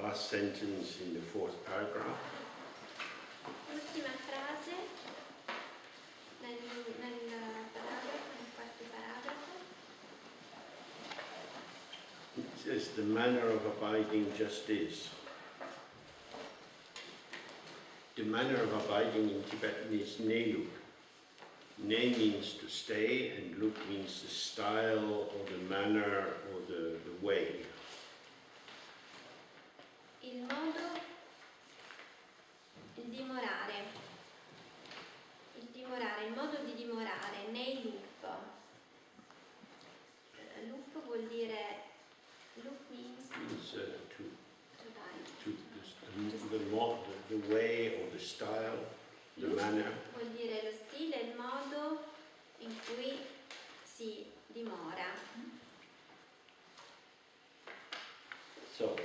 last sentence in the fourth paragraph. L'ultima frase nel paragrafo, nel quarto paragrafo. It says, the manner of abiding just is. The manner of abiding in Tibetan is neluk. Ne means to stay, and luk means the style or the manner or the way. Il modo, il dimorare, il modo di dimorare nei loop. Loop vuol dire, loop means the way or the style, the manner. Vuol dire lo stile, il modo in cui si dimora. So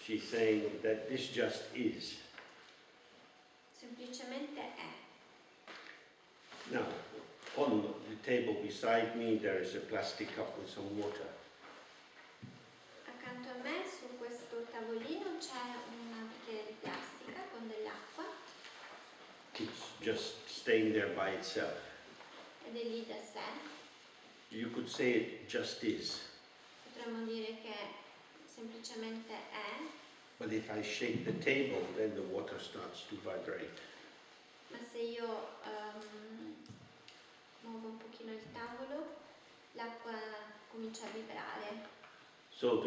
she's saying that this just is. Semplicemente è. Now, on the table beside me there is a plastic cup with some water. Accanto a me su questo tavolino c'è una bicchiere di plastica con dell'acqua. It's just staying there by itself. Ed è lì da sé. You could say it just is. Potremmo dire che semplicemente è. But if I shake the table, then the water starts to vibrate. Ma se io muovo un pochino il tavolo, l'acqua comincia a vibrare. So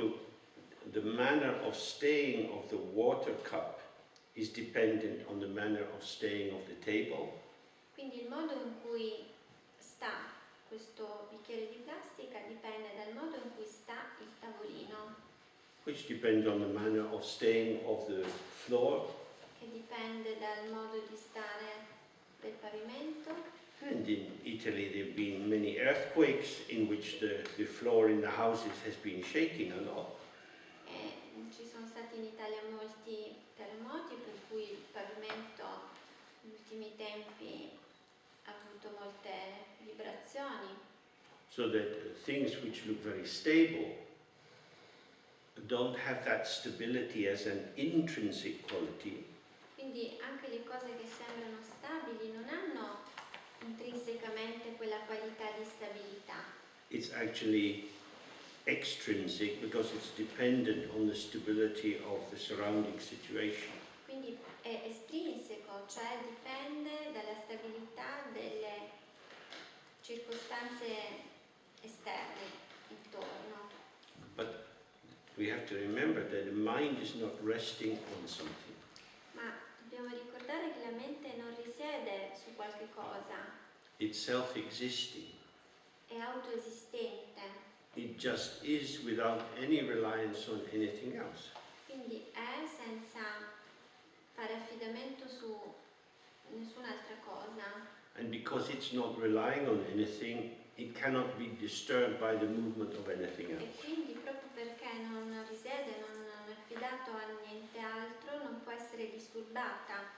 the manner of staying of the water cup is dependent on the manner of staying of the table. Quindi il modo in cui sta questo bicchiere di plastica dipende dal modo in cui sta il tavolino. Which depends on the manner of staying of the floor. Che dipende dal modo di stare del pavimento. And in Italy there have been many earthquakes in which the floor in the houses has been shaking a lot. E ci sono stati in Italia molti terremoti per cui il pavimento negli ultimi tempi ha avuto molte vibrazioni. So that things which look very stable don't have that stability as an intrinsic quality. Quindi anche le cose che sembrano stabili non hanno intrinsecamente quella qualità di stabilità. It's actually extrinsic because it's dependent on the stability of the surrounding situation. Quindi è estrinseco, cioè dipende dalla stabilità delle circostanze esterne intorno. But we have to remember that the mind is not resting on something. Ma dobbiamo ricordare che la mente non risiede su qualche cosa. It's self-existing. È autoesistente. It just is without any reliance on anything else. Quindi è senza fare affidamento su nessun'altra cosa. And because it's not relying on anything, it cannot be disturbed by the movement of anything E else. quindi proprio perché non risiede, non è affidato a niente altro, non può essere disturbata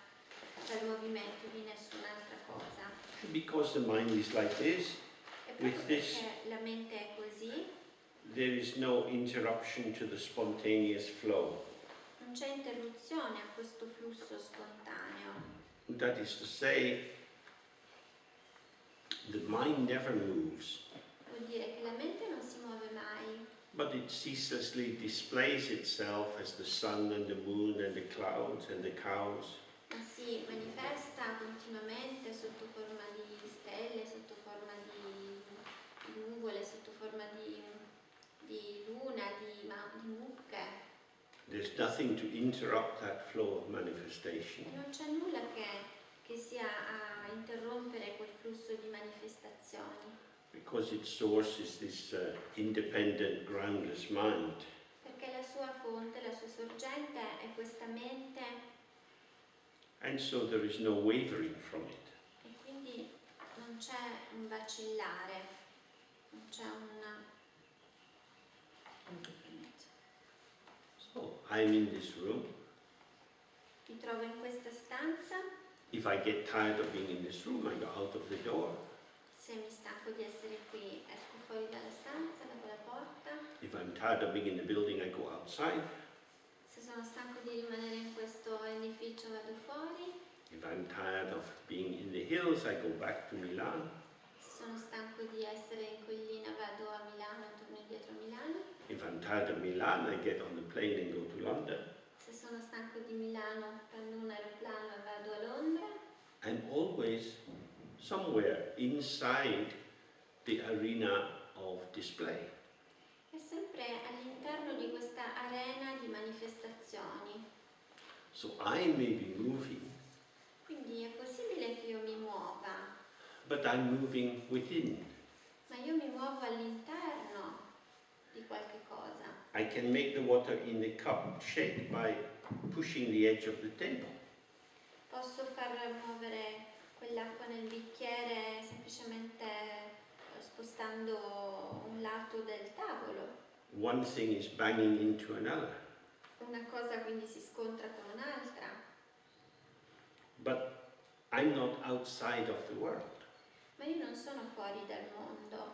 dal movimento di nessun'altra cosa. And because the mind is like this, E proprio with this, perché la mente è così, there is no interruption to the spontaneous flow. non c'è interruzione a questo flusso spontaneo. That is to say, the mind never moves, Vuol dire che la mente non si muove mai, but it ceaselessly displays itself as the sun and the moon and the clouds and the cows. ma si manifesta continuamente sotto forma di stelle, sotto forma di nuvole, sotto forma di luna, di mucche. There's nothing to interrupt that flow of E manifestation. non c'è nulla che sia a interrompere quel flusso di manifestazioni, Because its source is this independent, groundless mind. perché la sua fonte, la sua sorgente è questa mente And so there is no wavering from it. e quindi non c'è un vacillare, non c'è So I'm in this room. Mi trovo in questa stanza, If I get tired of being in this room, I go out of the door. se mi stanco di essere qui esco fuori dalla stanza, da quella porta, If I'm tired of being in the building, I go outside. se sono stanco di rimanere in questo edificio vado fuori. If I'm tired of being in the hills, I go back to Milan. Se sono stanco di essere in collina vado a Milano e torno indietro a Milano. If I'm tired of Milan, I get on the plane and go to London. Se sono stanco di Milano prendo un aeroplano e vado a Londra. I'm always somewhere inside the arena of display. È sempre all'interno di questa arena di manifestazioni. So I may be moving, Quindi è possibile che io mi muova, but I'm moving within. ma io mi muovo all'interno di qualche cosa. I can make the water in the cup shake by pushing the edge of the table. Posso far muovere quell'acqua nel bicchiere semplicemente spostando un lato del tavolo. One thing is banging into another. Una cosa quindi si scontra con un'altra. But I'm not outside of the world. Ma io non sono fuori dal mondo.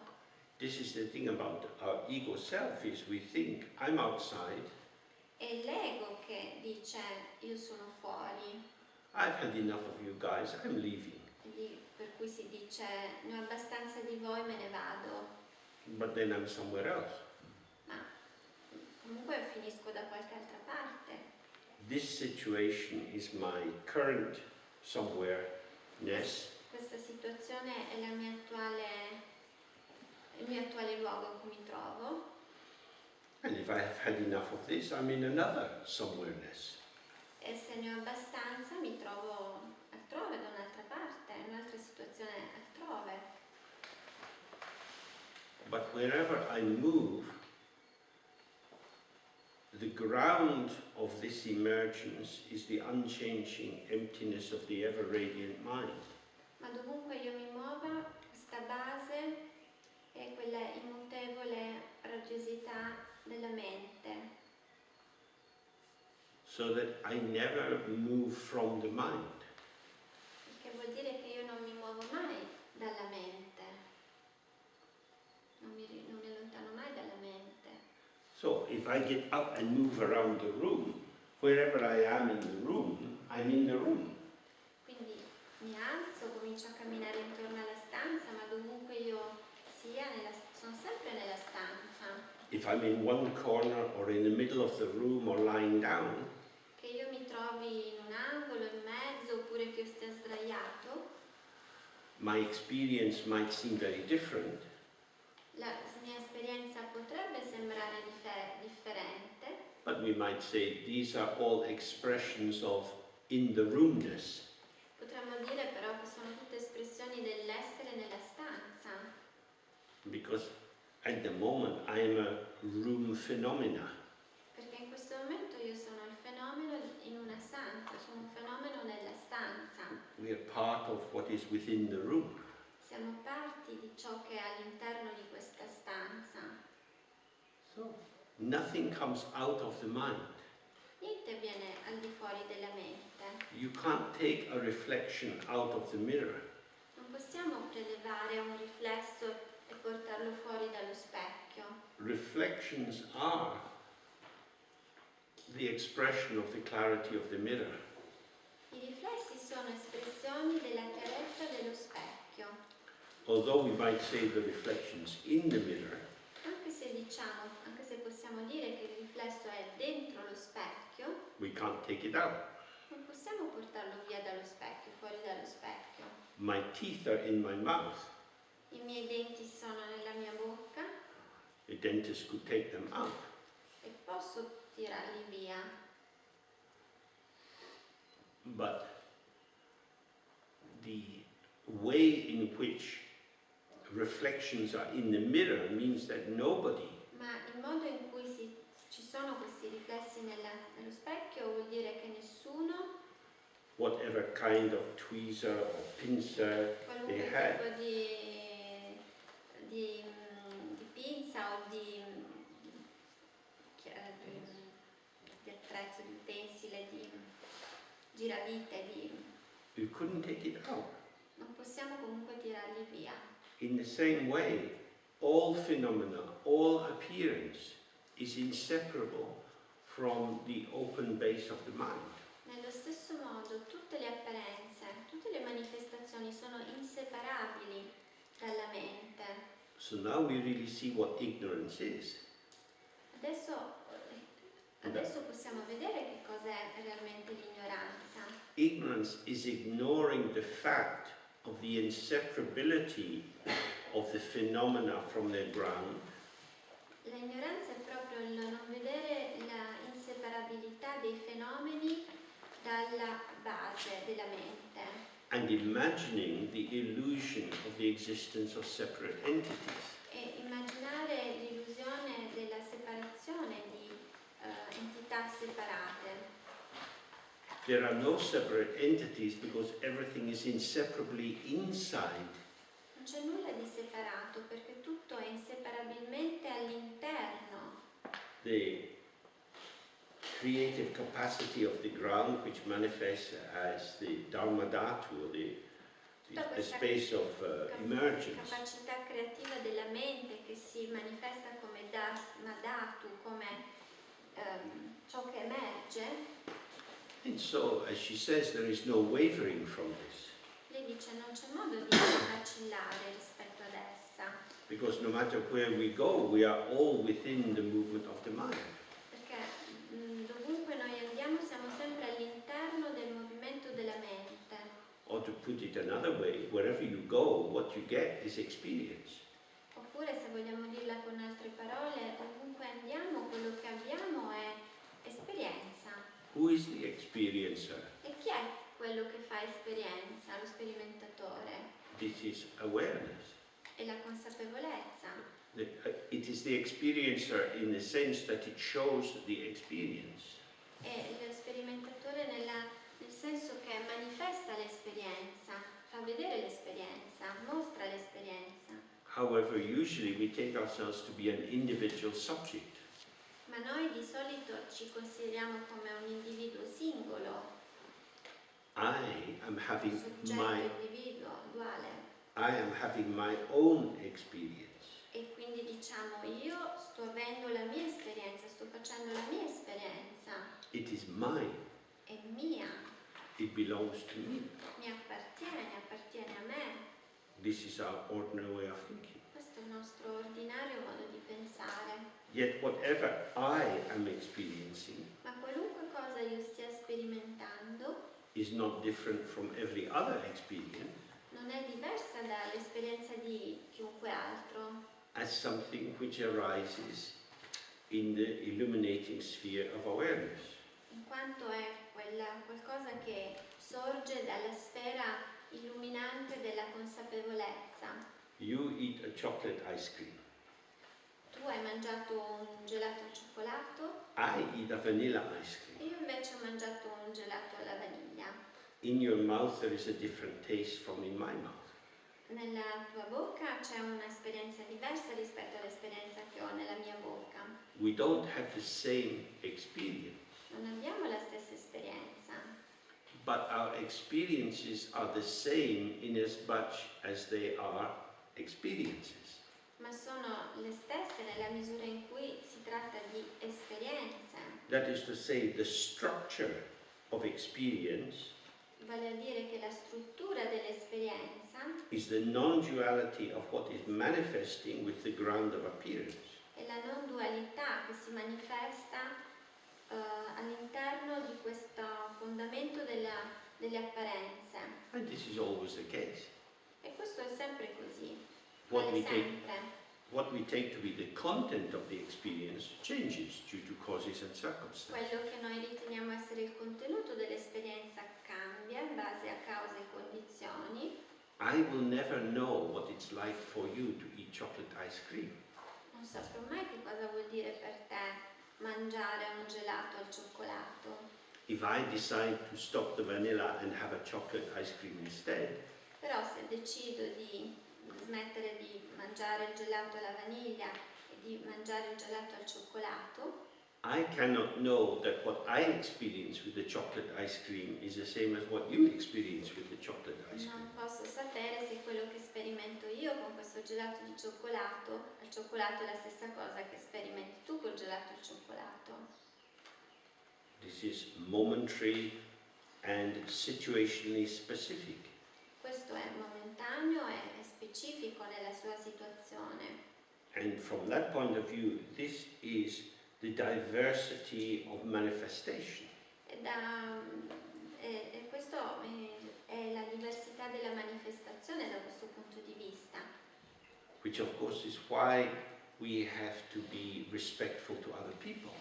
This is the thing about our ego self, is we think I'm outside. È l'ego che dice io sono fuori. I've had enough of you guys, I'm leaving. Per cui si dice ne ho abbastanza di voi, me ne vado. But then I'm somewhere else. Ma comunque finisco da qualche altra parte. This situation is my current somewhere-ness. Questa situazione è il mio attuale luogo in cui mi trovo. And if I have had enough of this, I'm in another somewhere-ness. E se ne ho abbastanza mi trovo altrove, da un'altra parte, in un'altra situazione altrove. But wherever I move, the ground of this emergence is the unchanging emptiness of the ever-radiant mind. Ma dovunque io mi muova, questa base è quella immutevole radiosità della mente. So that I never move from the mind. Il che vuol dire che io non mi muovo mai dalla mente. Non mi allontano mai dalla mente. So if I get up and move around the room, wherever I am in the room, I'm in the room. Quindi mi alzo, comincio a camminare intorno alla stanza, ma dovunque io sia, sono sempre nella stanza. If I'm in one corner or in the middle of the room or lying down, Che io mi trovi in un angolo, in mezzo, oppure che io stia sdraiato, my experience might seem very different, la mia esperienza potrebbe sembrare differente, but we might say these are all expressions of in the roomness. potremmo dire però che sono tutte espressioni dell'essere nella stanza, Because at the moment I am a room phenomena. perché in questo momento io sono il fenomeno in una stanza, sono un fenomeno nella stanza. We are part of what is within the room. Siamo parti di ciò che è all'interno di questa stanza. So nothing comes out of the mind. Niente viene al di fuori della mente. You can't take a reflection out of the mirror. Non possiamo prelevare un riflesso e portarlo fuori dallo specchio. Reflections are the expression of the clarity of the mirror. I riflessi sono espressioni della chiarezza dello specchio. Although we might say the reflections in the mirror, Anche se possiamo dire che il riflesso è dentro lo specchio, we can't take it out. non possiamo portarlo via dallo specchio, fuori dallo specchio. My teeth are in my mouth. I miei denti sono nella mia bocca A dentist could take them out. e posso tirarli via. But the way in which reflections are in the mirror means that nobody, Ma il modo in cui ci sono questi riflessi nello specchio vuol dire che nessuno, whatever kind of tweezer or pincer they qualunque had, tipo di pinza o di attrezzo, di utensile, di giravite, you couldn't take it out. non possiamo comunque tirarli via. In the same way, all phenomena, all appearance is inseparable from the open base of the mind. Nello stesso modo tutte le apparenze, tutte le manifestazioni sono inseparabili dalla mente. So now we really see what ignorance is. Adesso possiamo vedere che cos'è realmente l'ignoranza. Ignorance is ignoring the fact of the inseparability of the phenomena from their ground. L'ignoranza è proprio il non vedere la inseparabilità dei fenomeni dalla base della mente And imagining the illusion of the existence of separate entities. e immaginare l'illusione della separazione di entità separate. There are no separate entities because everything is inseparably inside. Non c'è nulla di separato perché tutto è inseparabilmente all'interno. The creative capacity of the ground, which manifests as the Dharma Dhatu, or the space of emergence. Capacità creativa della mente che si manifesta come Dharma Dhatu, come ciò che emerge. And so, as she says, there is no wavering from this. Lei dice non c'è modo di vacillare rispetto ad essa. Because no matter where we go, we are all within the movement of the mind. Perché dovunque noi andiamo siamo sempre all'interno del movimento della mente. Or to put it another way, wherever you go, what you get is experience. Oppure, se vogliamo dirla con altre parole, ovunque andiamo quello che abbiamo è esperienza. Who is the experiencer? E chi è quello che fa esperienza, lo sperimentatore? This is awareness. È la consapevolezza. It is the experiencer in the sense that it shows the experience. È lo sperimentatore nel senso che manifesta l'esperienza, fa vedere l'esperienza, mostra l'esperienza. However, usually we take ourselves to be an individual subject. Ma noi di solito ci consideriamo come un individuo singolo, I am having my own experience. e quindi diciamo io sto avendo la mia esperienza, sto facendo la mia esperienza, It is mine. è mia, It belongs to me. mi appartiene a me. This is our ordinary way of thinking. Questo è il nostro ordinario modo di pensare. Yet whatever I am experiencing Ma qualunque cosa io stia sperimentando is not different from every other experience non è diversa dall'esperienza di chiunque altro, as something which arises in the illuminating sphere of awareness. in quanto è qualcosa che sorge dalla sfera illuminante della consapevolezza. You eat a chocolate ice cream. Tu hai mangiato un gelato al cioccolato I eat a vanilla ice e cream. io invece ho mangiato un gelato alla vaniglia. In your mouth there is a different taste from in my mouth. Nella tua bocca c'è un'esperienza diversa rispetto all'esperienza che ho nella mia bocca. We don't have the same experience, Non abbiamo la stessa esperienza, but our experiences are the same in as much as they are experiences. ma sono le stesse nella misura in cui si tratta di esperienze. That is to say, the structure of experience Vale a dire che la struttura dell'esperienza is the non-duality of what is manifesting with the ground of appearance. è la non dualità che si manifesta all'interno di questo fondamento delle apparenze. And this is always the case. E questo è sempre così, What vale we take, sempre. what we take to be the content of the experience changes due to causes and circumstances. Quello che noi riteniamo essere il contenuto dell'esperienza cambia in base a cause e condizioni. I will never know what it's like for you to eat chocolate ice cream. Non saprò mai che cosa vuol dire per te mangiare un gelato al cioccolato. If I decide to stop the vanilla and have a chocolate ice cream instead, Però se decido di smettere di mangiare il gelato alla vaniglia e di mangiare il gelato al cioccolato, I cannot know that what I experience with the chocolate ice cream is the same as what you experience with the chocolate ice cream. non posso sapere se quello che sperimento io con questo gelato di cioccolato al cioccolato è la stessa cosa che sperimenti tu col gelato al cioccolato. This is momentary and situationally specific. Questo è momentaneo e specifico nella sua situazione. And from that point of view, this is the diversity of manifestation. E questo è la diversità della manifestazione da questo punto di vista. Which of course is why we have to be respectful to other people.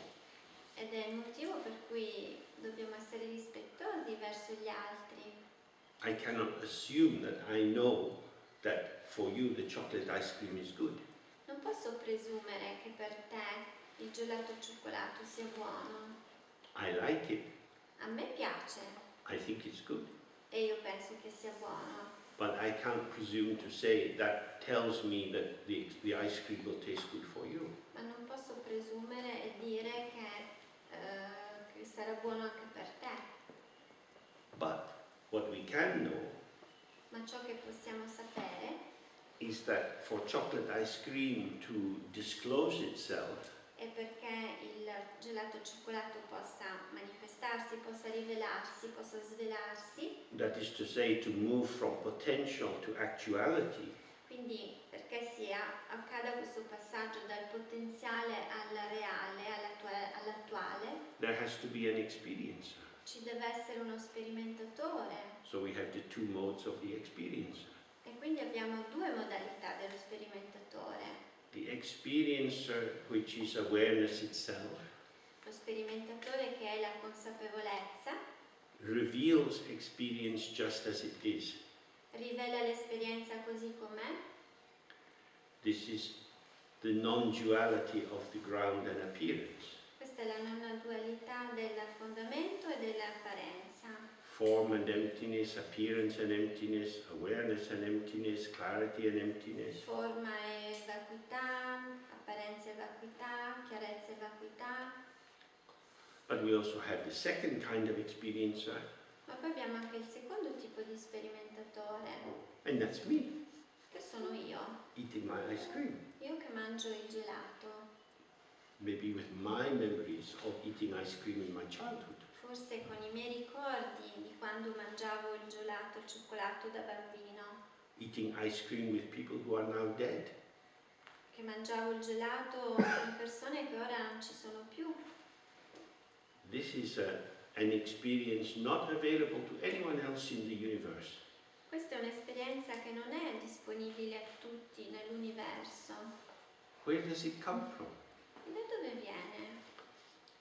Ed è il motivo per cui dobbiamo essere rispettosi verso gli altri. I cannot assume that I know that for you the chocolate ice cream is good. Non posso presumere che per te il gelato al cioccolato sia buono. I like it, A me piace I think it's good, e io penso che sia buono, but I can't presume to say that tells me that the ice cream will taste good for you. ma non posso presumere e dire che sarà buono anche per te. But what we can know Ma ciò che possiamo sapere is that for chocolate ice cream to disclose itself, è perché il gelato al cioccolato possa manifestarsi, possa rivelarsi, possa svelarsi, that is to say, to move from potential to actuality, quindi perché accada questo passaggio dal potenziale al reale, all'attuale, there has to be an experiencer. ci deve essere uno sperimentatore. So we have the two modes of the experiencer. E quindi abbiamo due modalità dello sperimentatore. The experiencer, which is awareness itself, Lo sperimentatore che è la consapevolezza, reveals experience just as it is. rivela l'esperienza così com'è. This is the non-duality of the ground and appearance. Questa è la non dualità del fondamento e dell'apparenza. Form and emptiness, appearance and emptiness, awareness and emptiness, clarity and emptiness. Forma e vacuità, apparenza e vacuità, chiarezza e vacuità. But we also have the second kind of experiencer, Ma poi abbiamo anche il secondo tipo di sperimentatore, and that's me, che sono io. eating my ice cream. Io che mangio il gelato, Maybe with my memories of eating ice cream in my childhood. forse con i miei ricordi di quando mangiavo il gelato al cioccolato da bambino, Eating ice cream with people who are now dead. che mangiavo il gelato con persone che ora non ci sono più. This is an experience not available to anyone else in the universe. Questa è un'esperienza che non è disponibile a tutti nell'universo. Where does it come from? E da dove viene?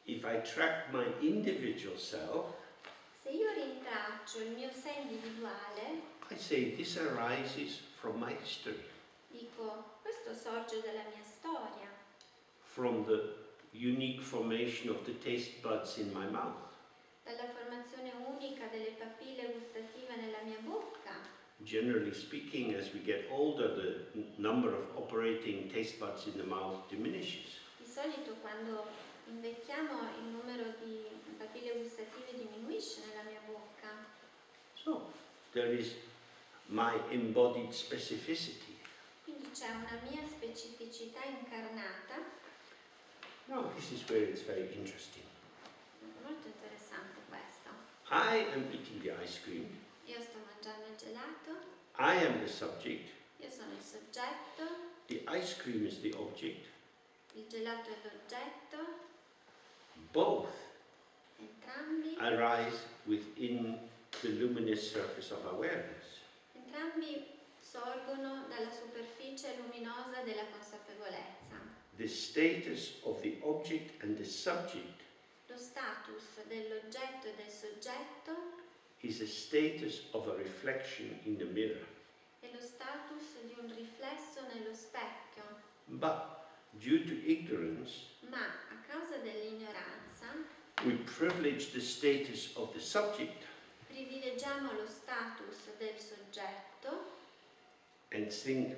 If I track my individual self, Se io rintraccio il mio sé individuale, I say this arises from my history, dico, questo sorge dalla mia storia, from the unique formation of the taste buds in my mouth. dalla formazione unica delle papille gustative nella mia bocca. Generally speaking, as we get older, the number of operating taste buds in the mouth diminishes. Di solito quando invecchiamo il numero di papille gustative diminuisce nella mia bocca. So, there is my embodied specificity. Quindi c'è una mia specificità incarnata. Now, this is where it's very interesting. Molto interessante questo. I am eating the ice cream. Io sto mangiando il gelato, I am the subject. io sono il soggetto, The ice cream is the object. il gelato è l'oggetto, Both entrambi within the luminous surface of awareness. Entrambi sorgono dalla superficie luminosa della consapevolezza. The status of the object and the subject Lo status dell'oggetto e del soggetto is a status of a reflection in the mirror. è lo status di un riflesso nello specchio, But due to ignorance, ma a causa dell'ignoranza we privilege the status of the subject privilegiamo lo status del soggetto and think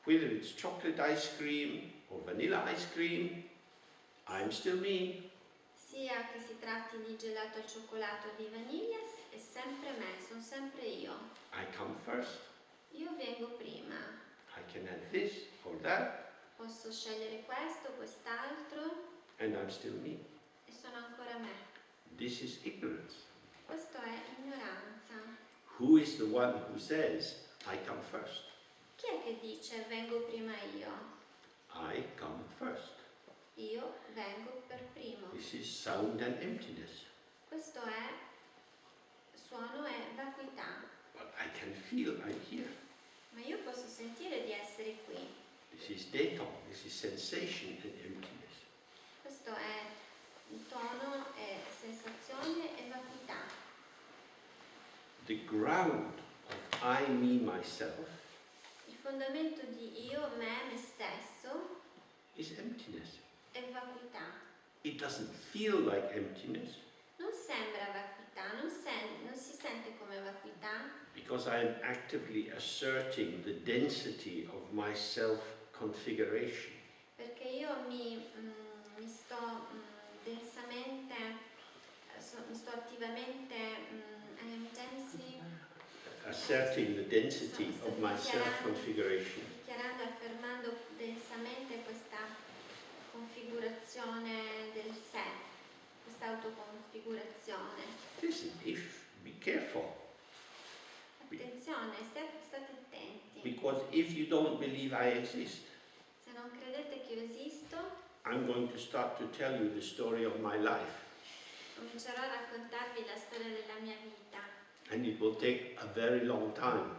whether it's chocolate ice cream or vanilla ice cream, I'm still me. sia che si tratti di gelato al cioccolato o di vaniglia, è sempre me, sono sempre io. I come first. Io vengo prima, I can have this or that, posso scegliere questo, quest'altro and I'm still me. e sono ancora me. This is ignorance. Questo è ignoranza. Who is the one who says, I come first? Chi è che dice vengo prima io? I come first. Io vengo per primo. This is sound and emptiness. Questo è suono e vacuità. But I can feel I'm here. Ma io posso sentire di essere qui. This is data, this is sensation and emptiness. Questo è un tono e sensazione e vacuità. The ground of I, me, myself Il fondamento di io, me stesso is emptiness. è vacuità. It doesn't feel like emptiness Non sembra vacuità, non si sente come vacuità because I am actively asserting the density of my self-configuration. perché io mi sto densamente, mi sto attivamente Asserting the density of my self-configuration. dichiarando e affermando densamente questa configurazione del sé, questa autoconfigurazione. Listen, be careful. Attenzione, state attenti. Because if you don't believe I exist, Se non credete che io esisto, I'm going to start to tell you the story of my life. comincerò a raccontarvi la storia della mia vita. And it will take a very long time.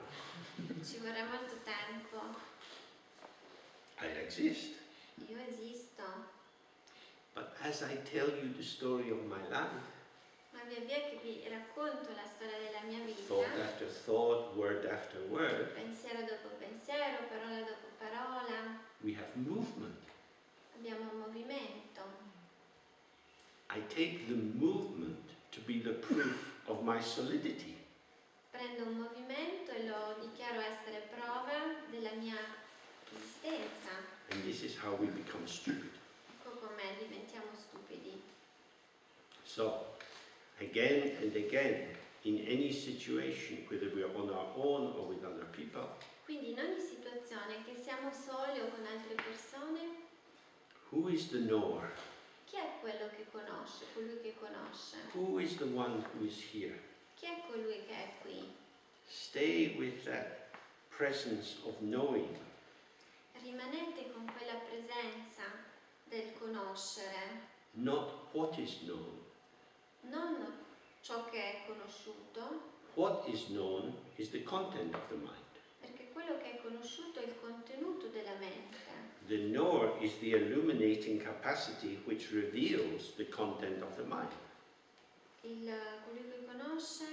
Ci vorrà molto tempo. I exist. Io esisto. But as I tell you the story of my life, Ma via via che vi racconto la storia della mia vita, thought after thought, word after word, pensiero dopo pensiero, parola dopo parola, we have movement. abbiamo un movimento. I take the movement to be the proof of my solidity. Prendo un movimento e lo dichiaro essere prova della mia esistenza. And this is how we become stupid. Ecco come diventiamo stupidi. So, again and again, in any situation, whether we are on our own or with other people, Quindi in ogni situazione, che siamo soli o con altre persone, who is the knower? chi è quello che conosce, colui che conosce? Who is the one who is here? Chi è colui che è qui? Stay with that presence of knowing. Rimanete con quella presenza del conoscere, Not what is known. non ciò che è conosciuto, What is known is the content of the mind. perché quello che è conosciuto è il contenuto della mente. The knower is the illuminating capacity which reveals the content of the mind. Colui che conosce,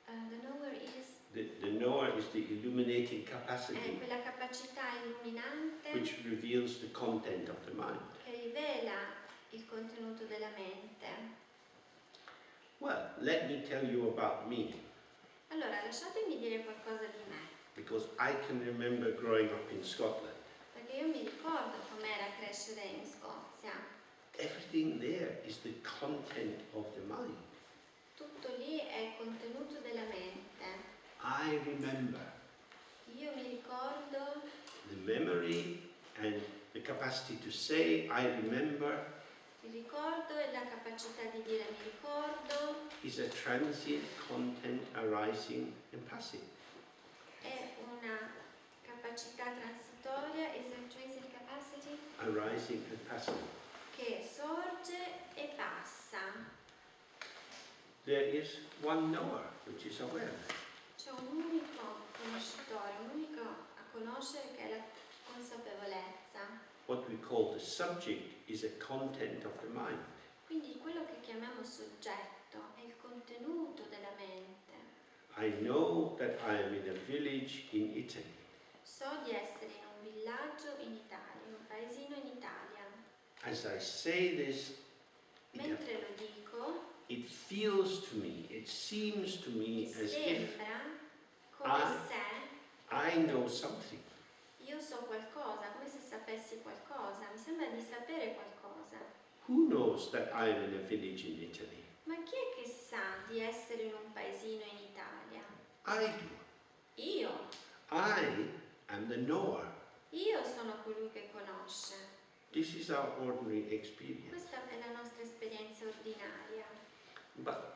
the knower is, The knower is the illuminating è capacity quella capacità illuminante which reveals the content of the mind. che rivela il contenuto della mente. Well, let me tell you about me, Allora, lasciatemi dire qualcosa di me, because I can remember growing up in Scotland. perché io mi ricordo com'era crescere in Scozia. Everything there is the content of the mind. Tutto lì è contenuto della mente. I remember Io mi ricordo the memory and the capacity to say I remember il ricordo e la capacità di dire mi ricordo is a transient content arising and passing. è una capacità transitoria, is a transit capacity, Arising and passing. che sorge e passa. There is one knower, which is awareness. C'è un unico conoscitore, un unico a conoscere che è la consapevolezza. What we call the subject is a content of the mind. Quindi quello che chiamiamo soggetto è il contenuto della mente. I know that I am in a village in Italy. So di essere in un villaggio in Italia, in un paesino in Italia. As I say this, Mentre lo dico, it feels to me, it seems to me mi as if sembra come se I know something. io so qualcosa, come se sapessi qualcosa, mi sembra di sapere qualcosa. Who knows that I am in a village in Italy? Ma chi è che sa di essere in un paesino in Italia? I do. Io. I am the knower. Io sono colui che conosce. This is our ordinary experience. Questa è la nostra esperienza ordinaria.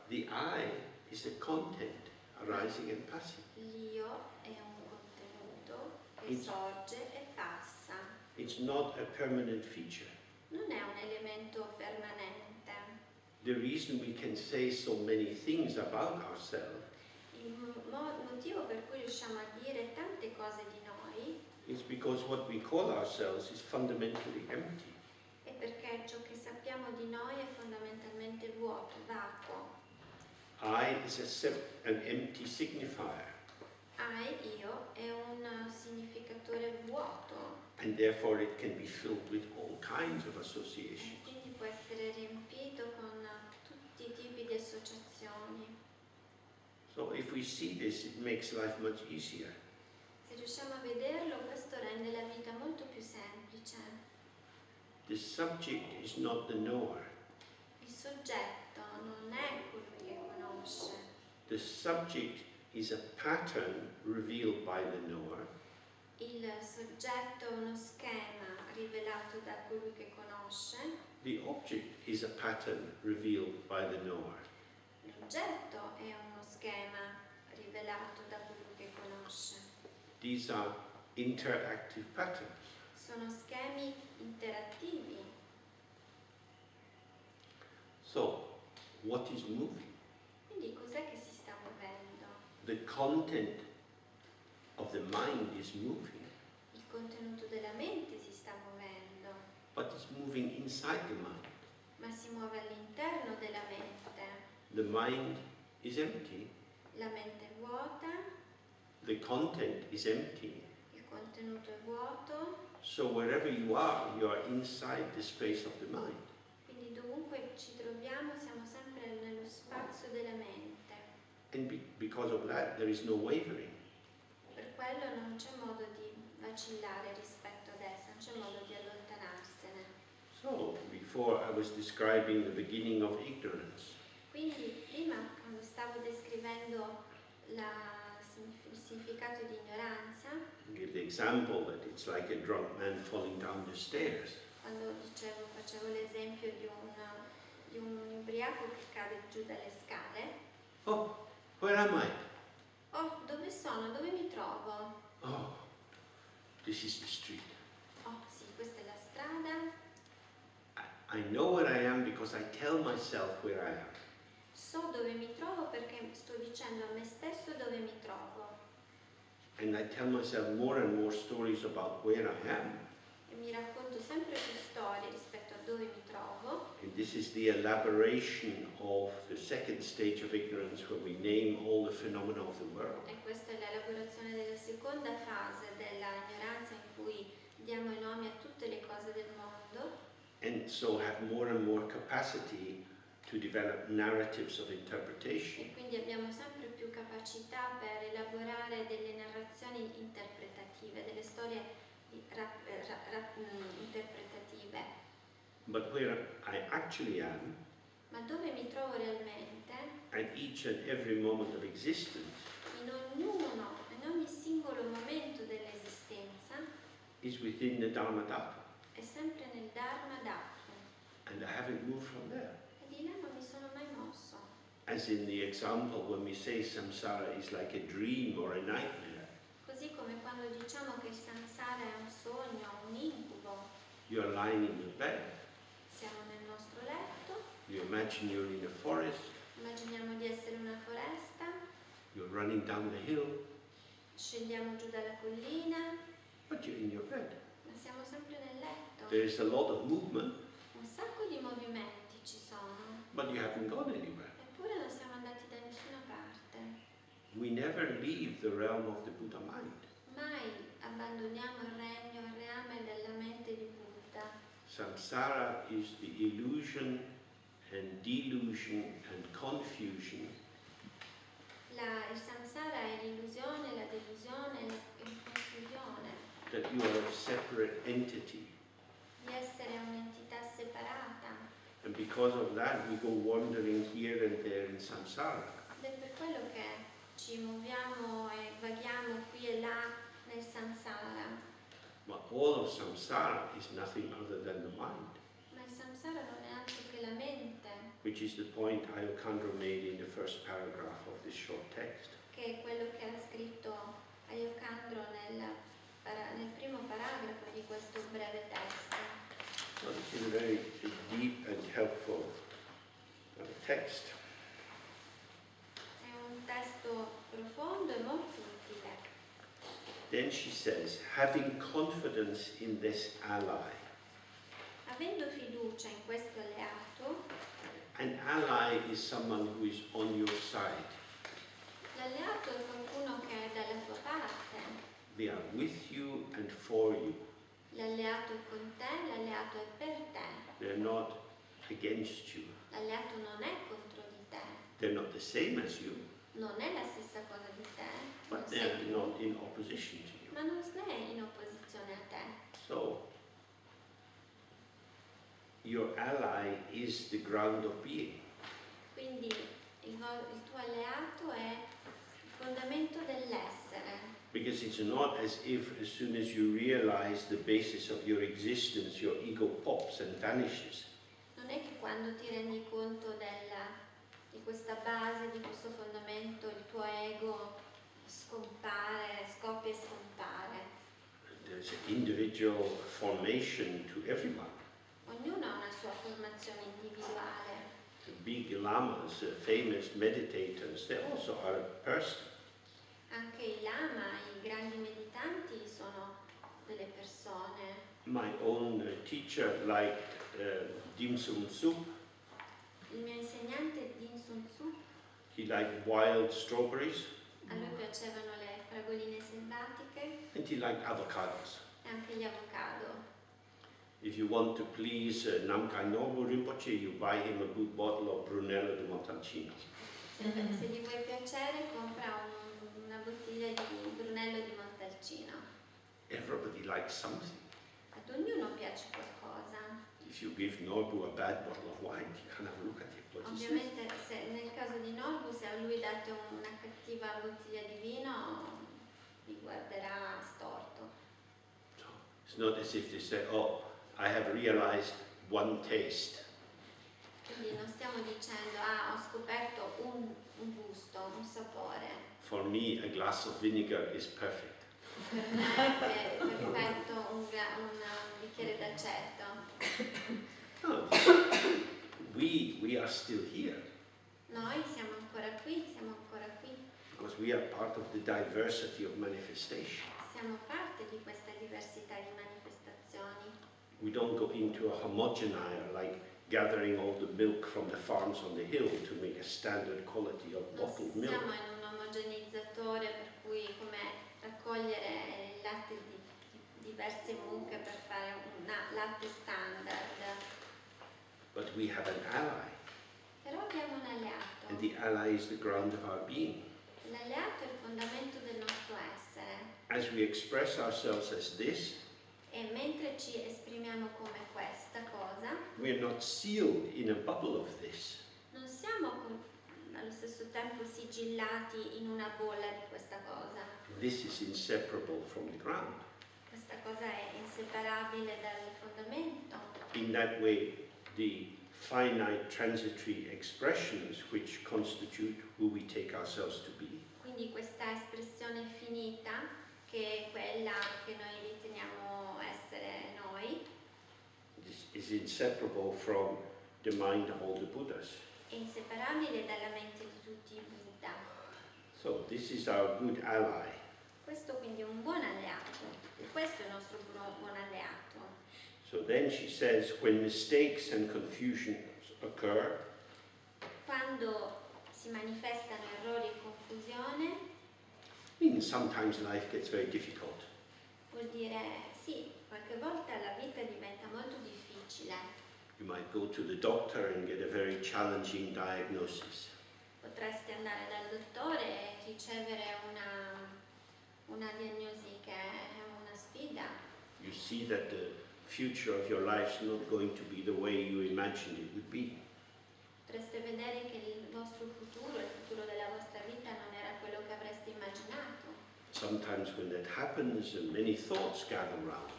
The I is the content arising and passing. L'io è un contenuto che It's- sorge e passa. It's not a permanent feature. Non è un elemento permanente. The reason we can say so many things about ourselves Il motivo per cui riusciamo a dire tante cose di noi is because what we call ourselves is fundamentally empty. è perché ciò che sappiamo di noi è fondamentalmente vuoto, vacuo. I is an empty signifier, Io è un significatore vuoto and therefore it can be filled with all kinds of e associations. quindi può essere riempito con tutti i tipi di associazioni. So if we see this, it makes life much easier. Se riusciamo a vederlo, questo rende la vita molto più semplice. The subject is not the knower. Il soggetto non è colui che conosce. The subject is a pattern revealed by the knower, Il soggetto è uno schema rivelato da colui che conosce. the object is a pattern revealed by the knower. L'oggetto è uno schema rivelato da colui che conosce. These are interactive patterns. Sono schemi interattivi. So, what is moving? Quindi cos'è che si sta muovendo? The content of the mind is moving, Il contenuto della mente si sta muovendo, but it's moving inside the mind. ma si muove all'interno della mente. The mind is empty, La mente è vuota, the content is empty. il contenuto è vuoto, So wherever you are inside the space of the mind. quindi dovunque ci troviamo siamo sempre nello spazio della mente. And because of that, there is no wavering. Per quello non c'è modo di vacillare rispetto ad essa, non c'è modo di allontanarsene. So, before I was describing the beginning of ignorance. Quindi prima, quando stavo descrivendo il significato di ignoranza, I give the example that it's like a drunk man falling down the stairs. quando facevo l'esempio di un ubriaco che cade giù dalle scale. Oh, where am I? Oh, dove sono? Dove mi trovo? Oh, this is the street. Oh, sì, questa è la strada. I know where I am because I tell myself where I am. So dove mi trovo perché sto dicendo a me stesso dove mi trovo. And I tell myself more and more stories about where I am. E mi racconto sempre più storie rispetto a dove mi trovo. And this is the elaboration of the second stage of ignorance where we name all the phenomena of the world. E questa è l'elaborazione della seconda fase della ignoranza in cui diamo i nomi a tutte le cose del mondo. And so have more and more capacity to develop narratives of interpretation. E quindi abbiamo sempre più capacità per elaborare delle narrazioni interpretative, delle storie interpretative. But where I actually am, Ma dove mi trovo realmente, at each and every moment of existence, in ogni singolo momento dell'esistenza, is within the Dharma Dhatu. è sempre nel Dharma Dhatu. And I haven't moved from there. E di là non mi sono mai mosso. As in the example when we say samsara is like a dream or a nightmare, Così come quando diciamo che il samsara è un sogno, un incubo, you're lying in your bed, siamo nel nostro letto, you imagine you're in a forest, immaginiamo di essere in una foresta, you're running down the hill, scendiamo giù dalla collina, but you're in your bed. ma siamo sempre nel letto. There is a lot of movement, Un sacco di movimenti ci sono, but you haven't gone anywhere. eppure non siamo andati da nessuna parte. We never leave the realm of the Buddha mind. Mai abbandoniamo il reame della mente di Buddha. Samsara is the illusion and delusion and confusion Il samsara è l'illusione, la delusione e la confusione that you are a separate entity. di essere un'entità separata. And because of that, we go wandering here and there in samsara. Ed è per quello che ci muoviamo e vaghiamo qui e là nel samsara. But all of samsara is nothing other than the mind. Ma il samsara non è altro che la mente. which is the point Ayokandro made in the first paragraph of this short text. Che è quello che ha scritto Ayokandro nel primo paragrafo di questo breve testo. So this is a very deep and helpful text. È un testo profondo e molto utile. Then she says, having confidence in this ally. Avendo fiducia in questo alleato, An ally is someone who is on your side. l'alleato è qualcuno che è dalla tua parte. They are with you and for you. L'alleato è con te, l'alleato è per te. They're not against you. L'alleato non è contro di te, They're not the same as you, non è la stessa cosa di te, non but sei they're tu, not in opposition to you. ma non sei in opposizione a te. So, your ally is the ground of being. Quindi il tuo alleato è il fondamento dell'essere. Because it's not as if as soon as you realize the basis of your existence, your ego pops and vanishes. Non è che quando ti rendi conto di questa base, di questo fondamento, il tuo ego scoppia e scompare. There's an individual formation to everyone. Ognuno ha una sua formazione individuale. The big lamas, famous meditators, they also are a person. Anche i lama, i grandi meditanti, sono delle persone. My own teacher liked dim sum soup. Il mio insegnante Din Sun Tzu, He liked wild strawberries, a lui piacevano le fragoline selvatiche and he liked avocados. e anche gli avocado. If you want to please Namkai Nobu Rinpoche, you buy him a good bottle of Brunello di Montalcino. Se gli vuoi piacere, compra una bottiglia di Brunello di Montalcino. Everybody likes something. Ad ognuno piace qualcosa. If you give Nobu a bad bottle of wine, he kind of look at it. What is this? Ovviamente nel caso di Norbu, se a lui date una cattiva bottiglia di vino, vi guarderà storto. So, it's not as if they say, oh, I have realized one taste. Quindi non stiamo dicendo, ho scoperto un gusto, un sapore. For me, a glass of vinegar is perfect. Per me è perfetto un bicchiere d'aceto. No, we are still here Noi siamo ancora qui, because we are part of the diversity of manifestation. siamo parte di questa diversità di manifestazioni. We don't go into a homogenizer like gathering all the milk from the farms on the hill to make a standard quality of Non bottled siamo milk. in un omogenizzatore per cui come raccogliere il latte di diverse mucche per fare un latte standard. But we have an ally, Però abbiamo un alleato. and the ally is the ground of our being. L'alleato è il fondamento del nostro essere. As we express ourselves as this, E mentre ci esprimiamo come questa cosa, we are not sealed in a bubble of this. non siamo allo stesso tempo sigillati in una bolla di questa cosa. This is inseparable from the ground. Questa cosa è inseparabile dal fondamento. In that way, the finite transitory expressions which constitute who we take ourselves to be Quindi questa espressione finita, che è quella che noi riteniamo essere noi, is inseparable from the mind of all the Buddhas. è inseparabile dalla mente di tutti i Buddha. So this is our good ally. Questo quindi è un buon alleato. E questo è il nostro buon alleato. So then she says, when mistakes and confusions occur, Quando si manifestano errori e confusione, I mean, sometimes life gets very difficult. vuol dire sì, qualche volta la vita diventa molto difficile. You might go to the doctor and get a very challenging diagnosis. Potreste andare dal dottore e ricevere una diagnosi che è una sfida. You see that the future of your life is not going to be the way you imagined it would be. Potreste vedere che il vostro futuro, il futuro della vostra vita non era quello che avreste immaginato. Sometimes when that happens, many thoughts gather round.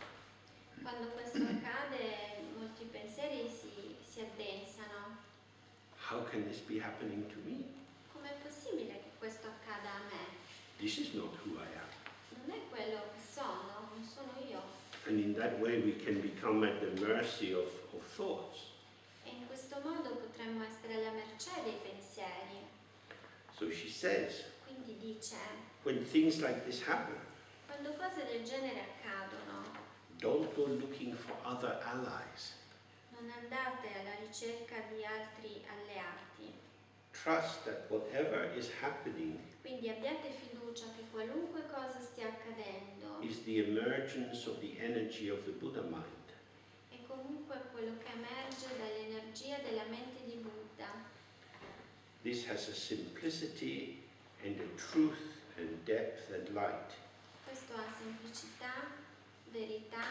Quando questo accade, molti pensieri si addensano. how can this be happening to me? Com'è possibile che questo accada a me? This is not who I am. Non è quello che sono, non sono io. And in that way we can become at the mercy of thoughts. E in questo modo potremmo essere alla mercé dei pensieri. So she says, Quindi dice, when things like this happen, quando cose del genere accadono, don't go looking for other allies. non andate alla ricerca di altri alleati. Trust that whatever is happening Quindi abbiate fiducia che qualunque cosa stia accadendo is the emergence of the energy of the Buddha mind. è comunque quello che emerge dall'energia della mente di Buddha. This has a simplicity and a truth and depth and light. Questo ha semplicità, verità,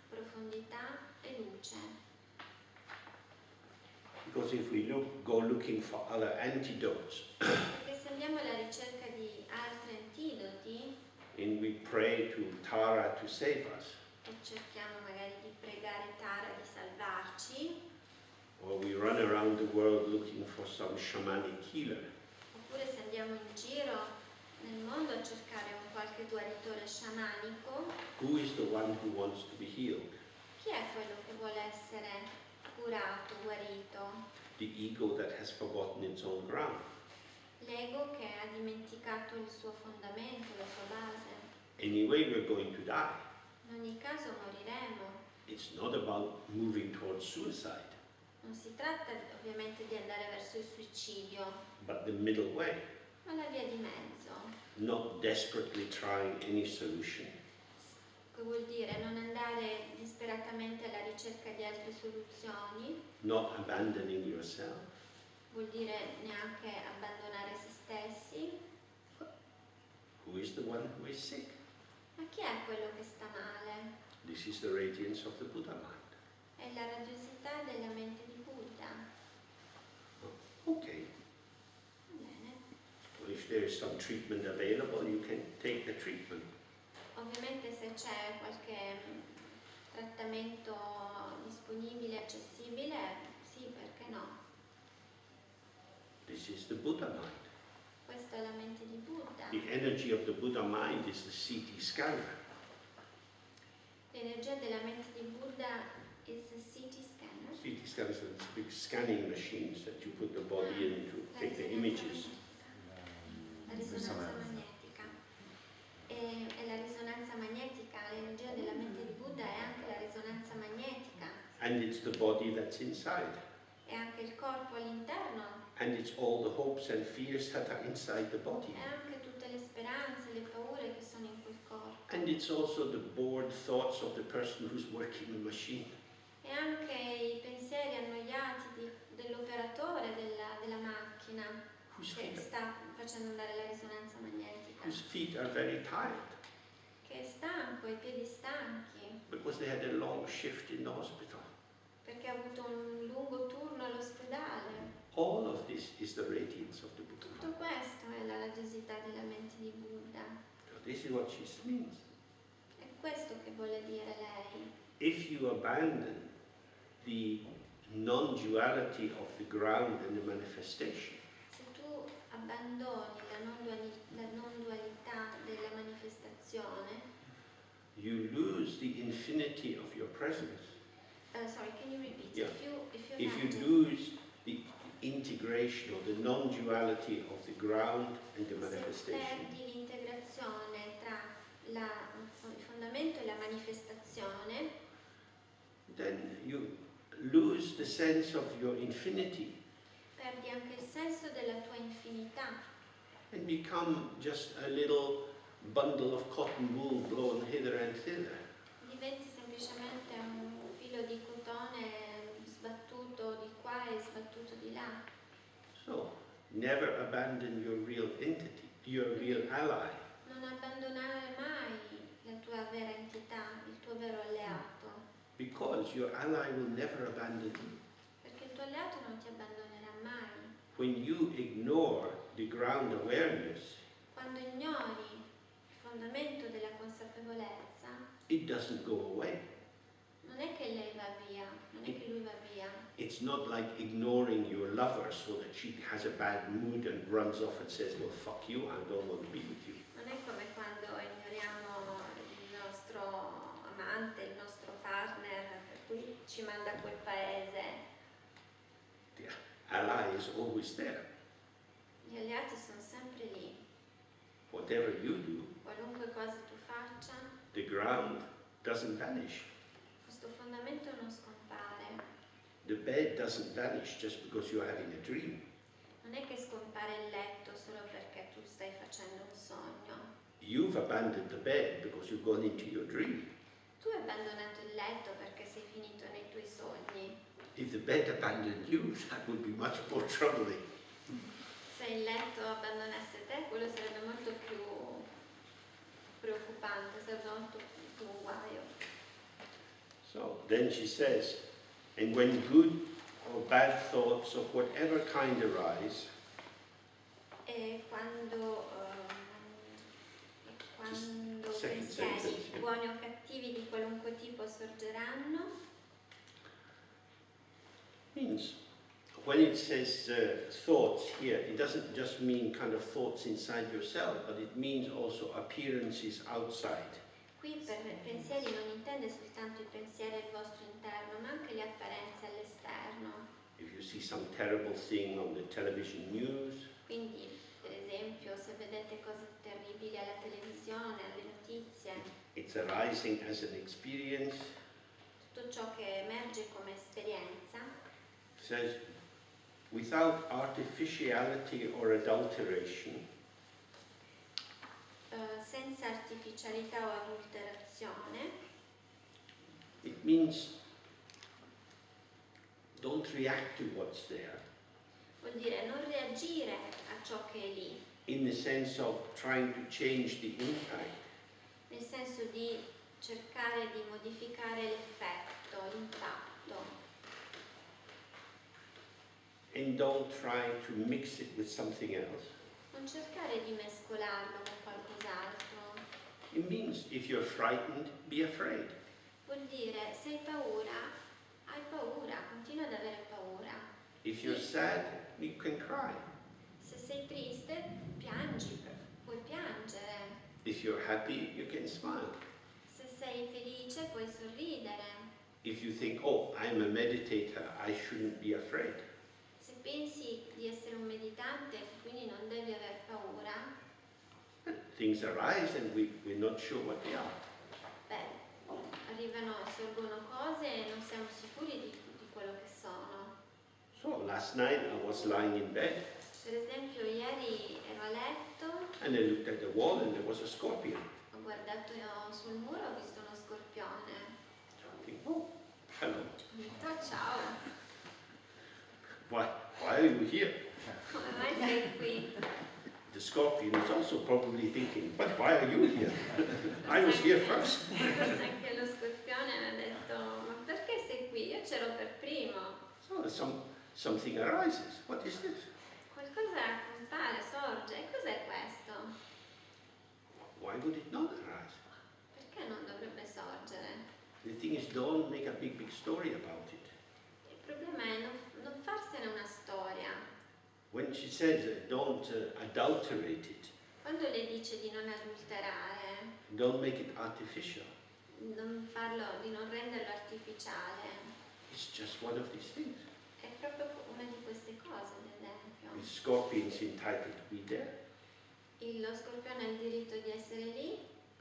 profondità e luce. Because if we go looking for other antidotes, Perché se andiamo alla ricerca di altri antidoti and we pray to Tara to save us, e cerchiamo magari di pregare Tara di salvarci, or we run around the world looking for some shamanic healer, oppure se andiamo in giro nel mondo a cercare un qualche guaritore sciamanico, who is the one who wants to be healed? chi è quello che vuole essere curato, guarito? The ego that has forgotten its own ground. L'ego che ha dimenticato il suo fondamento, la sua base. Anyway, we're going to die. In ogni caso moriremo. It's not about moving towards suicide, Non si tratta ovviamente di andare verso il suicidio, but the middle way, ma la via di mezzo, not desperately trying any solution, che vuol dire non andare disperatamente alla ricerca di altre soluzioni, not abandoning yourself, vuol dire neanche abbandonare se stessi. who is the one who is sick. Ma chi è quello che sta male? This is the radiance of the Buddha mind. È la radiosità della mente di Buddha. Okay, Va bene. well, if there is some treatment available, you can take the treatment. Ovviamente se c'è qualche trattamento disponibile, accessibile, sì, perché no? This is the Buddha mind. Questa è la mente di Buddha. The energy of the Buddha mind is the CT scanner. L'energia della mente di Buddha is a CT scanner. CT scanners are these big scanning machines that you put the body in to La take the risonanza images. magnetica. La risonanza magnetica. E la risonanza magnetica, l'energia della mente di Buddha è anche la risonanza magnetica. And it's the body that's inside. È anche il corpo all'interno. And it's all the hopes and fears that are inside the body. È anche tutte le speranze, le paure che sono in quel corpo. And it's also the bored thoughts of the person who's working the machine. E anche i pensieri annoiati dell'operatore della macchina Whose che feet, sta facendo andare la risonanza magnetica, whose feet are very tired che è stanco, ha i piedi stanchi, because they had a long shift in the hospital. perché ha avuto un lungo turno all'ospedale. All of this is the radiance of the Buddha Tutto mind. questo è la radiosità della mente di Buddha. So this is what she means. È questo che vuole dire lei. If you abandon the non-duality of the ground and the manifestation, Se tu abbandoni la non dualità della manifestazione, you lose the infinity of your presence. sorry, can you repeat? Yeah. If If you lose the integration or the non-duality of the ground and the se manifestation, perdi l'integrazione tra il fondamento e la manifestazione, then you lose the sense of your infinity perdi anche il senso della tua infinità and become just a little bundle of cotton wool blown hither and thither. diventi semplicemente un filo di cotone sbattuto di qua e sbattuto di là. So, never abandon your real entity, your real ally. Non abbandonare mai la tua vera entità, il tuo vero alleato, Because your ally will never abandon you. perché il tuo alleato non ti abbandonerà mai. When you ignore the ground awareness, Quando ignori il fondamento della consapevolezza, it doesn't go away. non Non è che lei va via, non è che lui va via. It's not like ignoring your lover so that she has a bad mood and runs off and says, well, fuck you, I don't want to be with you. Non è come quando ignoriamo il nostro amante, il nostro partner, per cui ci manda a quel paese. The ally is always there. Gli alleati sono sempre lì. Whatever you do, Qualunque cosa tu faccia, the ground doesn't vanish. questo fondamento non scompare. The bed doesn't vanish just because you're having a dream. Non è che scompare il letto solo perché tu stai facendo un sogno. You've abandoned the bed because you've gone into your dream. Tu hai abbandonato il letto perché sei finito nei tuoi sogni. If the bed abandoned you, that would be much more troubling. Se il letto abbandonasse te, quello sarebbe molto più preoccupante, sarebbe molto più un guaio. So then she says, and when good or bad thoughts of whatever kind arise, E quando second pensieri sentence, yeah. buoni o cattivi di qualunque tipo sorgeranno, means when it says thoughts here, it doesn't just mean kind of thoughts inside yourself, but it means also appearances outside. qui per pensieri non intende soltanto il pensiero al vostro interno, ma anche le apparenze all'esterno. If you see some terrible thing on the television news, Quindi, per esempio, se vedete cose terribili alla televisione, alle notizie, it's arising as an experience. tutto ciò che emerge come esperienza, Says, without artificiality or adulteration, senza artificialità o adulterazione, it means don't react to what's there vuol dire non reagire a ciò che è lì, in the sense of trying to change the impact, nel senso di cercare di modificare l'effetto, l'impatto, and don't try to mix it with something else. non cercare di mescolarlo con qualcos'altro. It means if you're frightened, be afraid. Vuol dire se hai paura, continua ad avere paura. If you're sad, you can cry. Se sei triste, piangi, puoi piangere. If you're happy, you can smile. Se sei felice, puoi sorridere. If you think, oh, I'm a meditator, I shouldn't be afraid. Se pensi di essere un meditante, quindi non devi aver paura, Things arise and we're not sure what they are. sorgono cose e non siamo sicuri di quello che sono. So last night I was lying in bed Per esempio, ieri ero a letto, and I looked at the wall and there was a scorpion. ho guardato sul muro, ho visto uno scorpione. So I think, oh, hello. Ho detto ciao, Why are you here? come mai sei qui? The scorpion is also probably thinking, but why are you here? I was here first. Forse anche lo scorpione mi ha detto, ma perché sei qui? Io c'ero per primo. So something arises. What is this? Qualcosa compare, sorge. E cos'è questo? Why would it not arise? Perché non dovrebbe sorgere? The thing is, don't make a big story about it. Il problema è non farsene una storia. When she says don't adulterate it, Quando le dice di non adulterare, don't make it artificial, di non renderlo artificiale, it's just one of these things. è proprio una di queste cose, ad esempio. The scorpion is entitled to be there, Lo scorpione ha il diritto di essere lì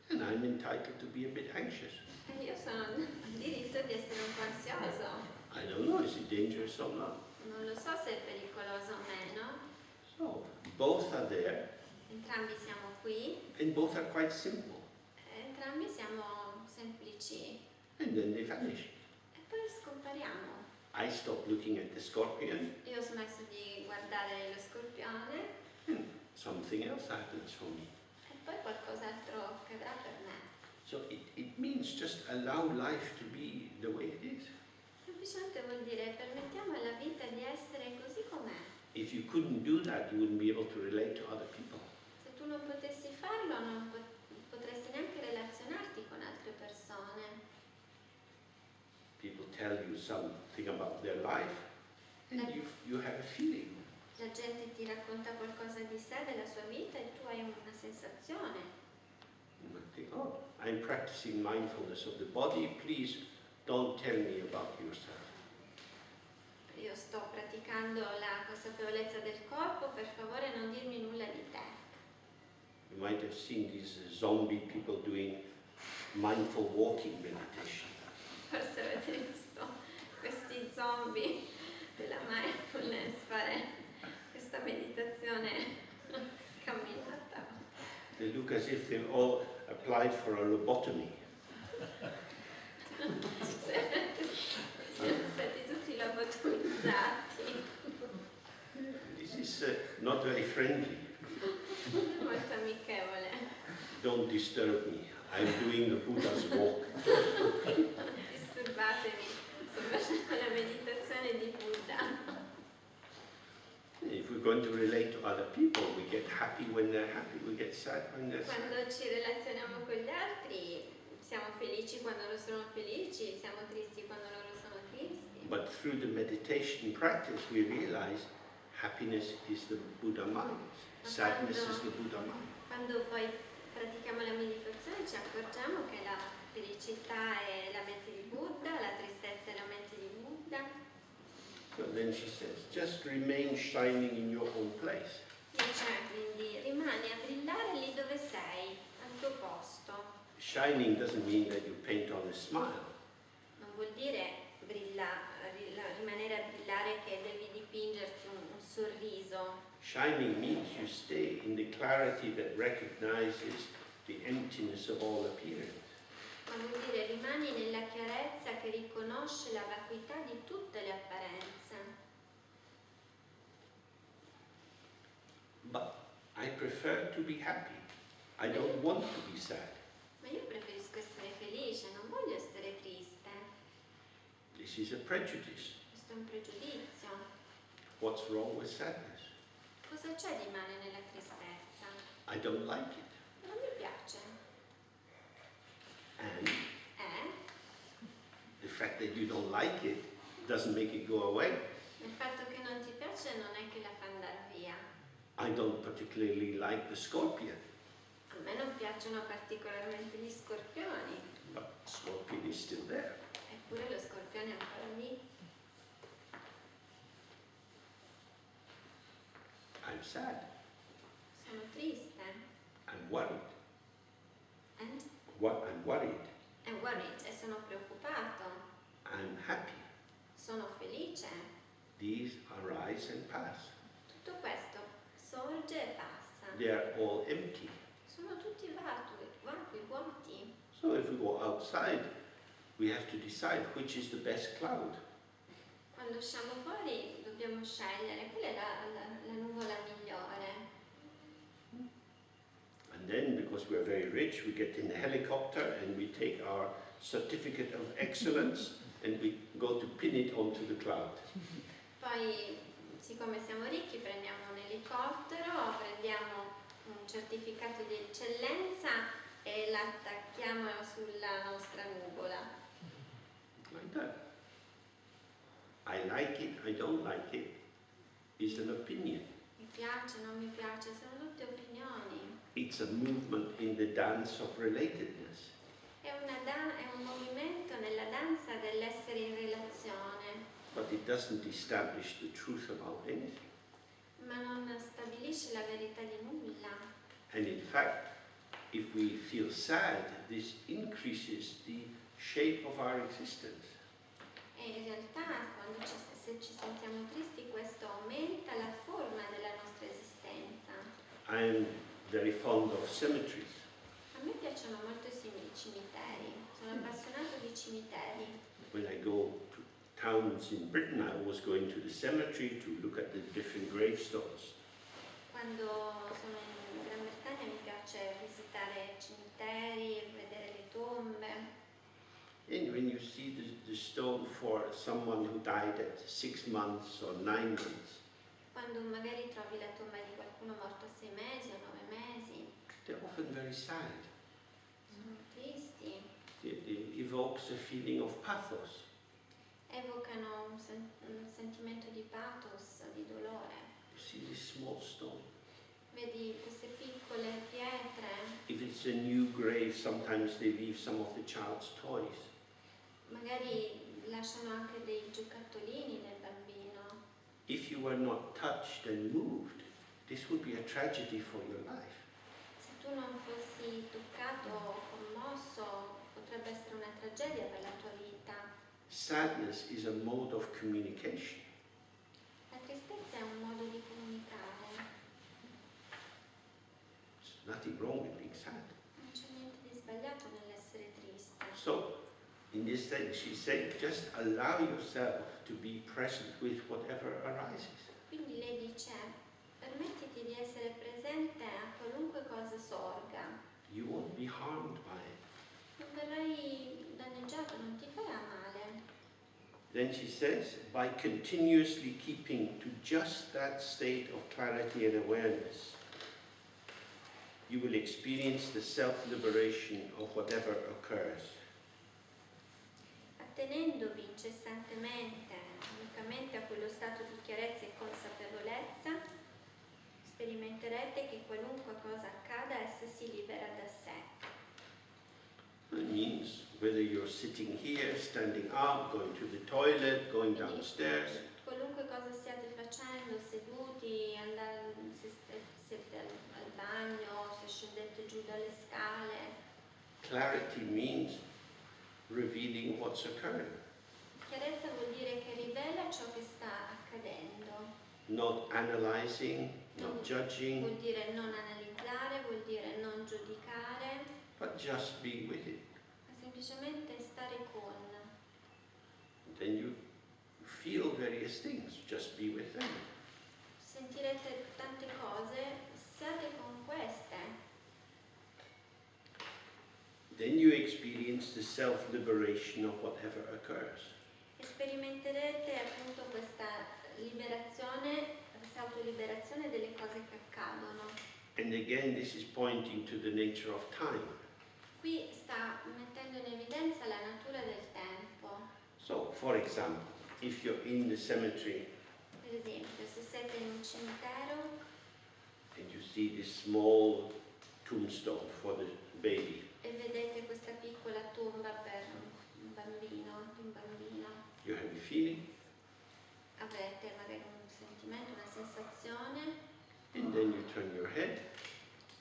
and I'm entitled to be a bit anxious. e io ho il diritto di essere un po' ansioso. I don't know, is it dangerous or not? Non lo so se è pericoloso o meno. So, both are there, Entrambi siamo qui, and both are quite simple, entrambi siamo semplici and then they vanish. e poi scompariamo. I stop looking at the scorpion, Io ho smesso di guardare lo scorpione and something else happens for me. e poi qualcos'altro accadrà per me. So it means just allow life to be the way it is. Semplicemente vuol dire permettiamo alla vita di essere così com'è. If you couldn't do that, you wouldn't be able to relate to other people. Se tu non potessi farlo, non potresti neanche relazionarti con altre persone. tell you something about their life, and you have a feeling. La gente ti racconta qualcosa di sé, della sua vita, e tu hai una sensazione. And I think, oh, I'm practicing mindfulness of the body, please don't tell me about yourself. Io sto praticando la consapevolezza del corpo, per favore non dirmi nulla di te. You might have seen these zombie people doing mindful walking meditation. Forse avete visto questi zombie della mindfulness fare questa meditazione camminata. They look as if they've all applied for a lobotomy. Siamo stati tutti lobotomizzati. This is not very friendly. Molto amichevole. Don't disturb me. I'm doing the Buddha's walk. Disturbatemi, sto facendo la meditazione di Buddha. If we're going to relate to other people, we get happy when they're happy, we get sad when they're sad. Quando ci relazioniamo con gli altri, siamo felici quando loro sono felici, siamo tristi quando loro sono tristi. But through the meditation practice, we realize happiness is the Buddha mind, sadness is the Buddha mind. Quando poi pratichiamo la meditazione ci accorgiamo che la felicità è la mente di Buddha, la tristezza è la mente di Buddha. So then she says, just remain shining in your own place. Dice quindi rimani a brillare lì dove sei, al tuo posto. Shining doesn't mean that you paint on a smile. Non vuol dire rimanere a brillare che devi dipingerti un sorriso. Shining means you stay in the clarity that recognizes the emptiness of all appearance. Ma vuol dire rimani nella chiarezza che riconosce la vacuità di tutte le apparenze. But I prefer to be happy. I don't want to be sad. Ma io preferisco essere felice, non voglio essere triste. This is a prejudice. Questo è un pregiudizio. What's wrong with sadness? Cosa c'è di male nella tristezza? I don't like it. Non mi piace. And the fact that you don't like it doesn't make it go away. Il fatto che non ti piace non è che la fa andare via. I don't particularly like the scorpion, A me non piacciono particolarmente gli scorpioni, but the scorpion is still there. eppure lo scorpione è ancora lì. I'm sad. Sono triste. I'm worried. And I'm worried. I'm worried, e sono preoccupato. I'm happy. Sono felice. These arise and pass. Tutto questo sorge e passa. They are all empty. Sono tutti vacui, vuoti. So if we go outside, we have to decide which is the best cloud. Quando usciamo fuori dobbiamo scegliere qual è la nuvola migliore. And then, because we're very rich, we get in a helicopter and we take our certificate of excellence and we go to pin it onto the cloud. Poi, siccome siamo ricchi, prendiamo un elicottero, prendiamo un certificato di eccellenza e l'attacchiamo sulla nostra nuvola. Like that. I like it, I don't like it, is an opinion. Mi piace, non mi piace, sono tutte opinioni. It's a movement in the dance of relatedness. È un movimento nella danza dell'essere in relazione, But it doesn't establish the truth about anything. ma non stabilisce la verità di nulla. And in fact, if we feel sad, this increases the shape of our existence. E in realtà, se ci sentiamo tristi, questo aumenta la forma della nostra esistenza. I'm very fond of cemeteries. A me piacciono molto i cimiteri, sono appassionato di cimiteri. When I go to towns in Britain, I always go into the cemetery to look at the different gravestones. Quando sono in Gran Bretagna mi piace visitare cimiteri e vedere le tombe. And when you see the stone for someone who died at 6 months or 9 months, Quando magari trovi la tomba di qualcuno morto a 6 mesi o 9 mesi, they're often very sad. sono tristi, It evokes a feeling of pathos. evocano un sentimento di pathos, di dolore. You see this small stone. Vedi queste piccole pietre, If it's a new grave, sometimes they leave some of the child's toys. magari lasciano anche dei giocattolini del bambino. If you were not touched and moved, this would be a tragedy for your life. Se tu non fossi toccato o commosso, potrebbe essere una tragedia per la tua vita. Sadness is a mode of communication. La tristezza è un modo di comunicare. There's nothing wrong with being sad. Non c'è niente di sbagliato nell'essere triste. So, in this thing, she's saying, just allow yourself to be present with whatever arises. Quindi lei dice, permettiti di essere presente a qualunque cosa sorga. You won't be harmed by it. Non verrai danneggiato, non ti farà male. Then she says, by continuously keeping to just that state of clarity and awareness, you will experience the self-liberation of whatever occurs. Attenendovi incessantemente, unicamente a quello stato di chiarezza e consapevolezza, sperimenterete che qualunque cosa accada, essa si libera da sé. It means whether you're sitting here, standing up, going to the toilet, going downstairs, Qualunque cosa stiate facendo, seduti, se siete al bagno, se scendete giù dalle scale. clarity means revealing what's occurring, Chiarezza vuol dire che rivela ciò che sta accadendo. not analyzing, not judging, Vuol dire non analizzare, vuol dire non giudicare, but just be with it. ma semplicemente stare con. Then you feel various things, just be with them. Sentirete tante cose, siate con queste. Then you experience the self-liberation of whatever occurs. E sperimenterete appunto questa liberazione, questa autoliberazione delle cose che accadono. And again, this is pointing to the nature of time. Qui sta mettendo in evidenza la natura del tempo. So, for example, if you're in the cemetery Per esempio, se siete in un cimitero and you see this small tombstone for the baby, e vedete questa piccola tomba per un bambino, di un bambino, you have a feeling, avrete magari un sentimento, una sensazione, and then you turn your head.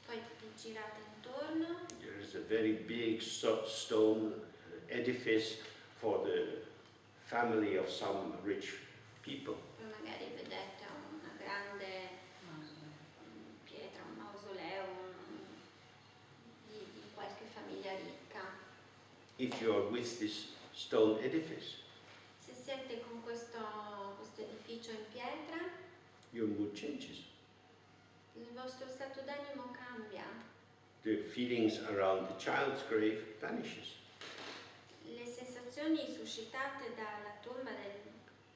poi vi girate intorno, There is a very big stone edifice for the family of some rich people. poi magari vedete una grande pietra, un mausoleo di qualche famiglia ricca. If you are with this stone edifice, Se siete con questo edificio in pietra, your mood changes. il vostro stato d'animo cambia, The feelings around the child's grave vanishes. le sensazioni suscitate dalla tomba del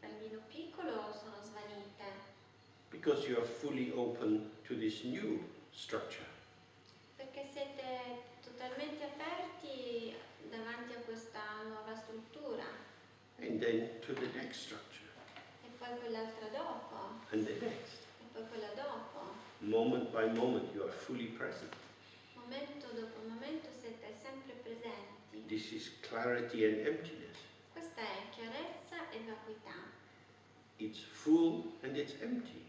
bambino piccolo sono svanite, Because you are fully open to this new structure. perché siete totalmente aperti davanti a questa nuova struttura And then to the next structure. e poi quell'altra dopo And the next. e poi quella dopo. Moment by moment you are fully present. Momento dopo momento siete sempre presenti. This is clarity and emptiness. Questa è chiarezza e vacuità. It's full and it's empty.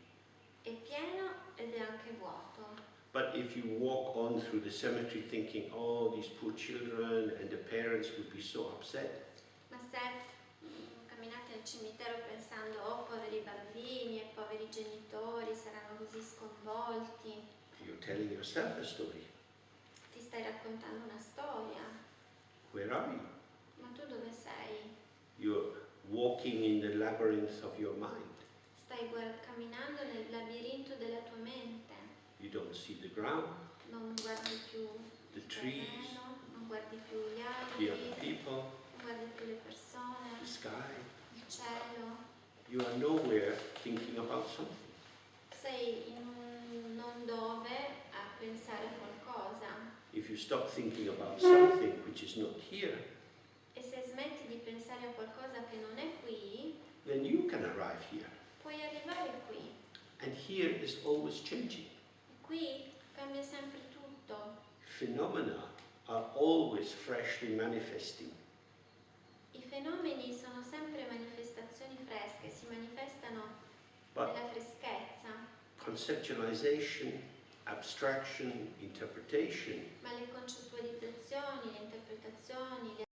È pieno ed è anche vuoto. But if you walk on through the cemetery thinking, oh, these poor children and the parents would be so upset, Ma se camminate al cimitero pensando, oh, poveri bambini e poveri genitori saranno così sconvolti, you're telling yourself a story. ti stai raccontando una storia. Where are you? Ma tu dove sei? You're walking in the labyrinth of your mind. Stai camminando nel labirinto della tua mente. You don't see the ground, Non guardi più the il trees, terreno, non guardi più gli the alberi, other people, non guardi più le persone, the sky. il cielo. You are nowhere thinking about something. Sei in un non dove a pensare a qualcosa. If you stop thinking about something which is not here, E se smetti di pensare a qualcosa che non è qui, And here is always changing. E qui cambia sempre tutto. Phenomena are always freshly manifesting. I fenomeni sono sempre manifestazioni fresche, si manifestano But nella freschezza, conceptualization, abstraction, interpretation ma le concettualizzazioni, le interpretazioni, le